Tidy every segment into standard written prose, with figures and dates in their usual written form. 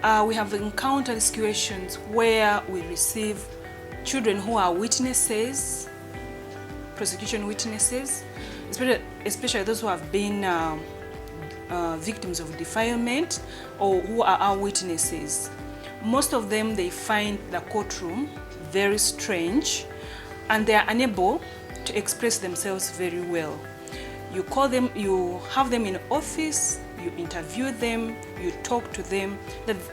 We have encountered situations where we receive children who are witnesses, prosecution witnesses, especially those who have been victims of defilement or who are our witnesses. Most of them, they find the courtroom very strange and they are unable to express themselves very well. You call them, you have them in office, you interview them, you talk to them,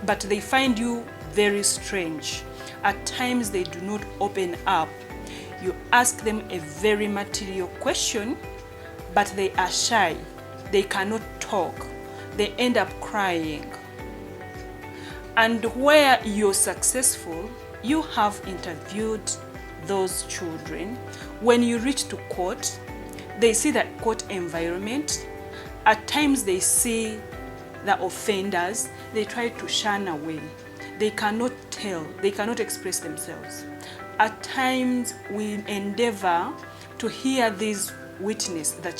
but they find you very strange. At times they do not open up. You ask them a very material question, but they are shy. They cannot talk. They end up crying. And where you're successful, you have interviewed those children. When you reach to court, they see that court environment. At times they see the offenders, they try to shun away. They cannot tell, they cannot express themselves. At times we endeavor to hear these witnesses, the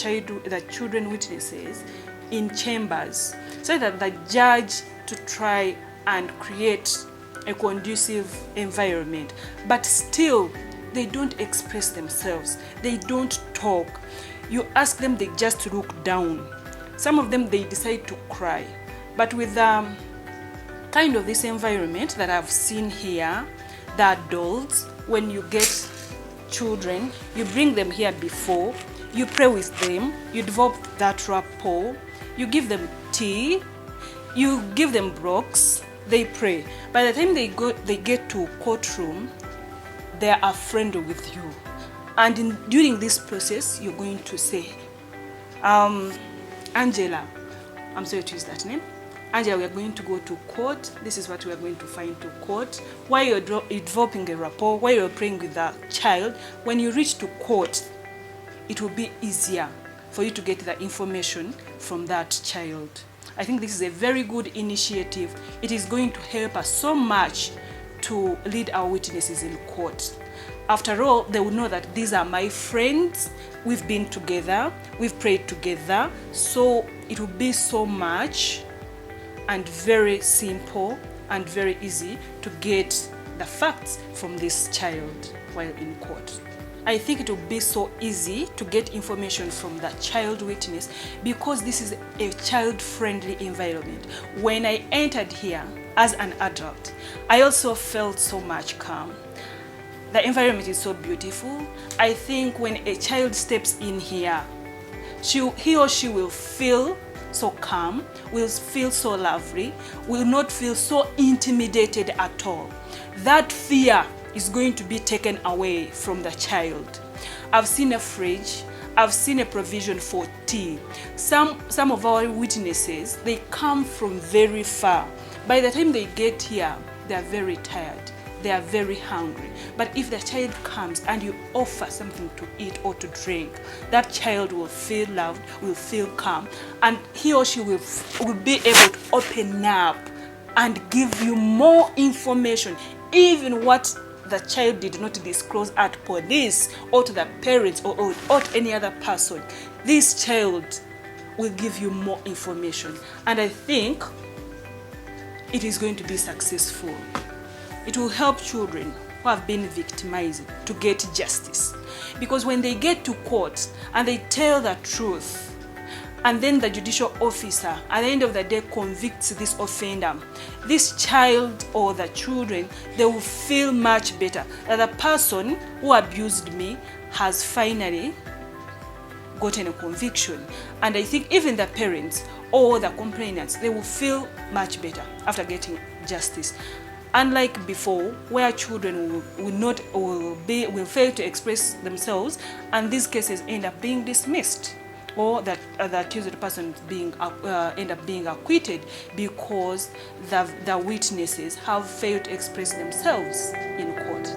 children witnesses in chambers, so that the judge to try and create a conducive environment. But still, they don't express themselves. They don't talk. You ask them, they just look down. Some of them, they decide to cry. But with kind of this environment that I've seen here, the adults, when you get children, you bring them here before, you pray with them, you develop that rapport, you give them tea, you give them blocks, they pray. By the time they get to courtroom, they are friendly with you. And during this process, you're going to say, Angela, I'm sorry to use that name. Angela, we are going to go to court. This is what we are going to find to court. While you're developing a rapport, while you're praying with the child, when you reach to court, it will be easier for you to get the information from that child. I think this is a very good initiative. It is going to help us so much to lead our witnesses in court. After all, they will know that these are my friends. We've been together, we've prayed together. So it will be so much and very simple and very easy to get the facts from this child while in court. I think it will be so easy to get information from the child witness because this is a child-friendly environment. When I entered here as an adult, I also felt so much calm. The environment is so beautiful. I think when a child steps in here, he or she will feel so calm, will feel so lovely, will not feel so intimidated at all. That fear is going to be taken away from the child. I've seen a fridge, I've seen a provision for tea. Some of our witnesses, they come from very far. By the time they get here, they are very tired. They are very hungry. But if the child comes and you offer something to eat or to drink, that child will feel loved, will feel calm, and he or she will be able to open up and give you more information, even what the child did not disclose at police or to the parents or to any other person. This child will give you more information. And I think it is going to be successful. It will help children who have been victimized to get justice. Because when they get to court and they tell the truth, and then the judicial officer at the end of the day convicts this offender, this child or the children, they will feel much better that the person who abused me has finally gotten a conviction. And I think even the parents or the complainants, they will feel much better after getting justice. Unlike before, where children will fail to express themselves, and these cases end up being dismissed, or that the accused person end up being acquitted because the witnesses have failed to express themselves in court.